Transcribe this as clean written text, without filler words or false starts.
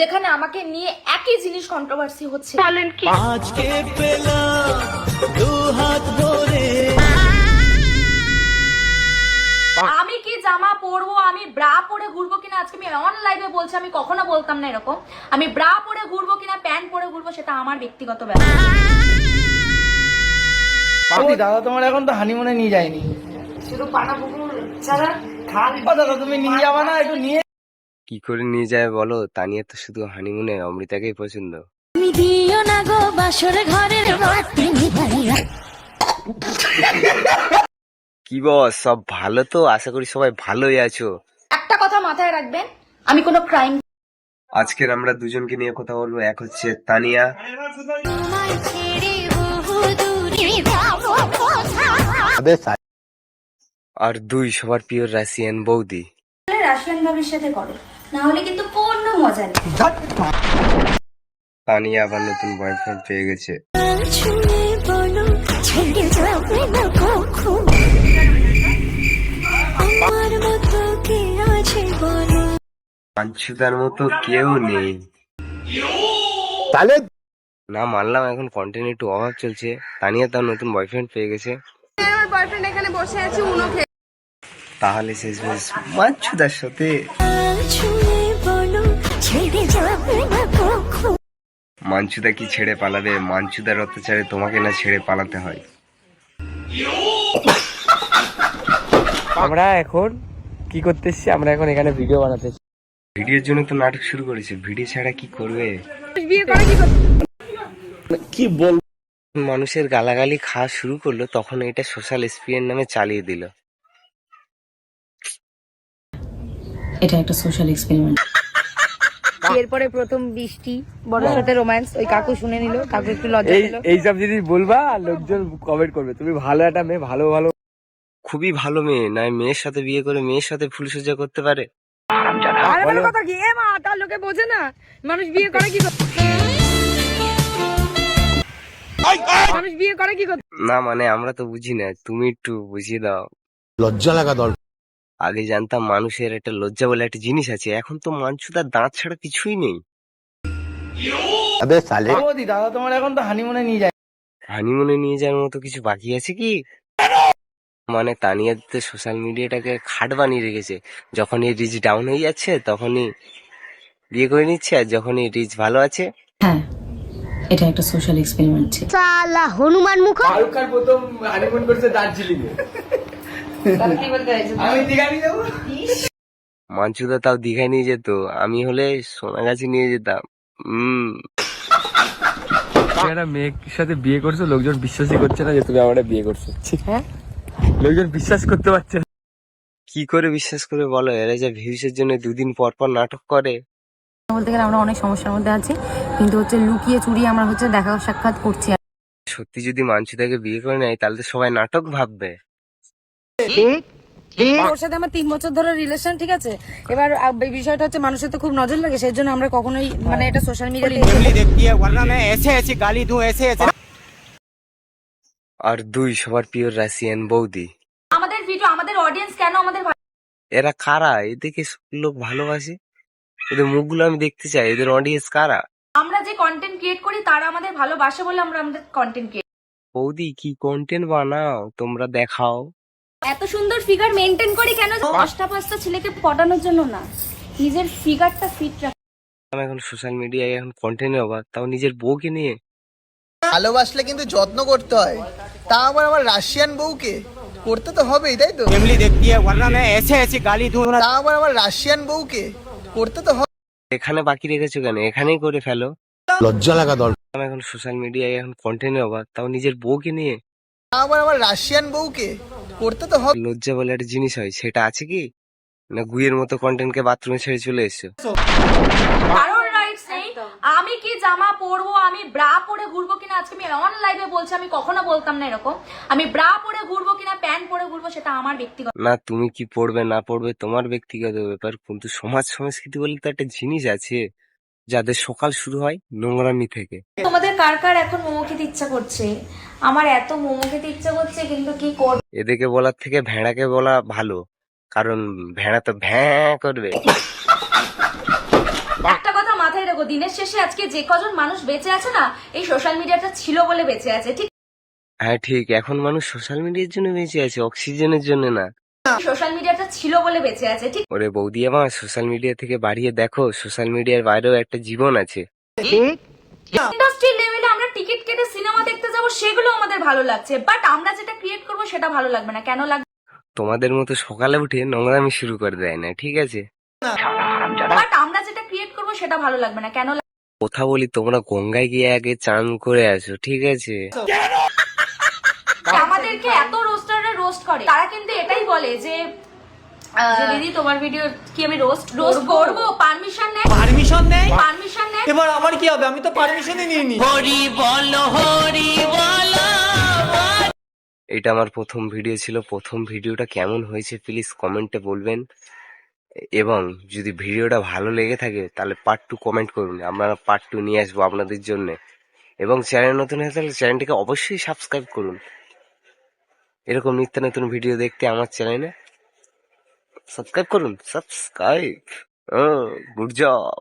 যেখানে আমাকে নিয়ে একই জিনিস কন্ট্রোভার্সি হচ্ছে। বলেন কি? আজকে পেলাম দু হাত ভরে। আমি কি জামা পরবো, আমি ব্রা পরে ঘুরবো কিনা, আজকে আমি অন লাইভে বলছি, আমি কখনো বলতাম না এরকম। আমি ব্রা পরে ঘুরবো কিনা প্যান্ট পরে ঘুরবো সেটা আমার ব্যক্তিগত ব্যাপার। দাদা তোমার এখন তো হানিমুনে নিয়ে যায়নি, শুধু পানা পুকুর ছাড়া খাল। দাদা তুমি নিয়ে যাবা না? একটু নিয়ে কি করে নিয়ে যায় বলো? তানিয়া তো শুধু হানিমুনে অমৃতাকেই পছন্দ। কি বস, সব ভালো তো? আশা করি সবাই ভালোই আছো। একটা কথা মাথায় রাখবেন, আমি কোনো ক্রাইম। আজকের আমরা দুজনকে নিয়ে কথা বলবো। এক হচ্ছে তানিয়া, আর দুই সবার প্রিয় রাশিয়ান বৌদি। রাশিয়ান ভাবির সাথে করো, না হলে কিন্তু কোনো মজা নেই। তানিয়া আবার নতুন বয়ফ্রেন্ড পেয়ে গেছে। পাঞ্চুদার মতো কেউ নেই। না মানলাম, এখন কন্টেন্ট একটু অভাব চলছে। তানিয়া তার নতুন বয়ফ্রেন্ড পেয়ে গেছে। আমার বয়ফ্রেন্ড এখানে বসে আছে উনো খেয়ে। তাহলে শেষ বেশ মাঞ্চুদার সাথে। মাঞ্চুদা কি ছেড়ে পালাবে? মাঞ্চুদার অত্যাচারে তোমাকে না ছেড়ে পালাতে হয়। আমরা এখন কি করতে এসেছি? আমরা এখন এখানে ভিডিও বানাতে এসেছি। ভিডিওর জন্য তো নাটক শুরু করেছে, ভিডিও ছাড়া কি করবে? বিয়ে করে কি করতে? কি বল। মানুষের গালাগালি খাওয়া শুরু করলো, তখন এটা সোশ্যাল এক্সপিরিয়েন্স নামে চালিয়ে দিল। এটা একটা সোশ্যাল এক্সপেরিমেন্ট। এরপরে প্রথম বৃষ্টি, বড়র সাথে রোম্যান্স। ওই কাকু শুনে নিল, কাকু একটু লজ্জা পেল। এইসব জিনিস বলবা, লোকজন কমেন্ট করবে তুমি ভালো একটা মেয়ে, ভালো ভালো খুবই ভালো মেয়ে, নয় মেয়ের সাথে বিয়ে করে মেয়ের সাথে ফুলসজ্জা করতে পারে। আরে বলো কথা কি? এ মা, তার লোকে বোঝে না মানুষ বিয়ে করে কি করতে? মানুষ বিয়ে করে কি করতে? না মানে আমরা তো বুঝি না, তুমি একটু বুঝিয়ে দাও। লজ্জা লাগা দরকার। আগে জানতাম মানুষের একটা লজ্জা বলে একটা জিনিস আছে, এখন তো মাঞ্চুদার দাঁত ছাড়া কিছুই নেই। আবে সালে বৌদি, দাদা তোমার এখন তো হানিমুনে নিয়ে যায়। হানিমুনে নিয়ে যাওয়ার মতো কিছু বাকি আছে কি? মানে তানিয়াতে সোশ্যাল মিডিয়াটাকে খাট বানিয়ে রেখেছে। যখনই রিচ ডাউন হয়ে যাচ্ছে তখনই বিয়ে করে নিচ্ছে, আর যখনই রিচ ভালো আছে। হ্যাঁ, এটা একটা সোশ্যাল এক্সপেরিমেন্ট ছিল। শাহরুখ খান প্রথম হানিমুন করছে দার্জিলিং এ। আমি দীঘা নিয়ে যাবো। মাঞ্চুদা তাও দীঘায় নিয়ে যেত, আমি হলে সোনাগাছি নিয়ে যেতাম। একটা মেয়ের সাথে বিয়ে করছো, লোকজন বিশ্বাসই করছে না যে তুমি আমরা বিয়ে করছো। হ্যাঁ, লোকজন বিশ্বাস করতে পারছে না। কি করে বিশ্বাস করে বলো? এরা যা ভিউসের জন্য দুদিন পর পর নাটক করে। বলতে গেলে আমরা অনেক সমস্যার মধ্যে আছি, কিন্তু হচ্ছে লুকিয়ে চুরিয়ে আমরা হচ্ছে দেখা সাক্ষাৎ করছি। সত্যি যদি মাঞ্চুদাকে বিয়ে করে নেয় তাহলে তো সবাই নাটক ভাববে। ওর সাথে আমার 3 বছর ধরে রিলেশন, ঠিক আছে? এবার বিষয়টা হচ্ছে মানুষের তো খুব নজর লাগে, সেই জন্য আমরা কখনোই মানে এটা সোশ্যাল মিডিয়াতে। আর দুই সবার প্রিয় রাশিয়ান বৌদি। আমাদের ভিডিও, আমাদের অডিয়েন্স কেন আমাদের এরা কারা? এদেরকে লোক ভালোবাসে, এদের মুখগুলো আমি দেখতে চাই। এদের অডিয়েন্স কারা? আমরা যে কন্টেন্ট ক্রিয়েট করি তারা আমাদের ভালোবাসে বলে আমরা আমাদের কন্টেন্ট ক্রিয়েট। বৌদি কি কন্টেন্ট বানাও তোমরা, দেখাও। এত সুন্দর ফিগার মেনটেন করি কেন? 5টা ছেলেকে পটানোর জন্য না, নিজের ফিগারটা ফিট রাখ। আমি এখন সোশ্যাল মিডিয়ায় এখন কন্টেন্টের অভাব, তাও নিজের বউকে নিয়ে। ভালোবাসলে কিন্তু যত্ন করতে হয়, তা আবার আমার রাশিয়ান বউকে করতে তো হবেই, তাই তো? তা আবার আমার রাশিয়ান বউকে করতে তো হবে। এখানে বাকি রেখেছো কেন? এখানেই করে ফেলো। লজ্জা লাগা দরকার। আমি এখন সোশ্যাল মিডিয়ায় এখন কন্টেন্টের অভাব, তাও নিজের বউকে নিয়ে। তা আবার আমার রাশিয়ান বউকে করতে তো হবে। লজ্জা বলে একটা জিনিস হয়, সেটা আছে কি? না গুইয়ের মতো কন্টেন্টকে বাথরুমে ছেড়ে চলে এসছো। কারোর রাইটস নেই। আমি কি জামা পরবো, আমি ব্রা পরে ঘুরবো কিনা, আজকে আমি অন লাইভে বলছি, আমি কখনো বলতাম না এরকম। আমি ব্রা পরে ঘুরবো কিনা প্যান্ট পরে ঘুরবো সেটা আমার ব্যক্তিগত। না তুমি কি পড়বে না পড়বে তোমার ব্যক্তিগত ব্যাপার, কিন্তু সমাজ সংস্কৃতি বলে তো একটা জিনিস আছে, যাদের সকাল শুরু হয় নোংরামি থেকে। তোমাদের কার কার এখন মোমো খেতে ইচ্ছা করছে? আমার এত মোমো খেতে ইচ্ছা করছে, কিন্তু কি করব? এদেরকে বলার থেকে ভেড়াকে বলা ভালো, কারণ ভেড়া তো ভ্যাঁ করবে। একটা কথা মাথায় রেখো, দিনের শেষে আজকে যে কজন মানুষ বেঁচে আছে না, এই সোশ্যাল মিডিয়াটা ছিল বলে বেঁচে আছে, ঠিক হ্যাঁ ঠিক, এখন মানুষ সোশ্যাল মিডিয়ার জন্য বেঁচে আছে, অক্সিজেনের জন্য না। সোশ্যাল মিডিয়াটা ছিল বলে বেঁচে আছে, ঠিক ওরে বৌদি আমার, সোশ্যাল মিডিয়া থেকে বাড়িয়ে দেখো, সোশ্যাল মিডিয়ার বাইরেও একটা জীবন আছে। ইন্ডাস্ট্রি লেভেলে আমরা টিকিট কেটে সিনেমা দেখতে যাব, সেগুলো আমাদের ভালো লাগছে, বাট আমরা যেটা ক্রিয়েট করব সেটা ভালো লাগবে না। কেন লাগবে? তোমাদের মতো সকালে উঠে নোংরামি শুরু করে দেয় না, ঠিক আছে? বাট আমরা যেটা ক্রিয়েট করব সেটা ভালো লাগবে না। কেন কথা বলি, তোমরা গঙ্গায় গিয়ে আগে চান করে আসো, ঠিক আছে? আমাদেরকে এত রোস্টাররা রোস্ট করে, তারা কিন্তু এটাই বলে যে দিদি তোমার ভিডিও কি আমি রোস্ট করব? পারমিশন নেই, পারমিশন নেই, পারমিশন নেই। এবার আমার কি হবে? আমি তো পারমিশনই নিইনি। এটা আমার প্রথম ভিডিও ছিল, প্রথম ভিডিওটা কেমন হয়েছে প্লিজ কমেন্টে বলবেন, এবং যদি ভিডিওটা ভালো লেগে থাকে তাহলে পার্ট 2 কমেন্ট করুন, আমরা পার্ট 2 নিয়ে আসবো আপনাদের জন্য। এবং চ্যানেল নতুন হয়ে থাকলে চ্যানেলটিকে অবশ্যই সাবস্ক্রাইব করুন, এরকম নিত্য নতুন ভিডিও দেখতে আমার চ্যানেলে সাবস্ক্রাইব করুন। Subscribe, good job.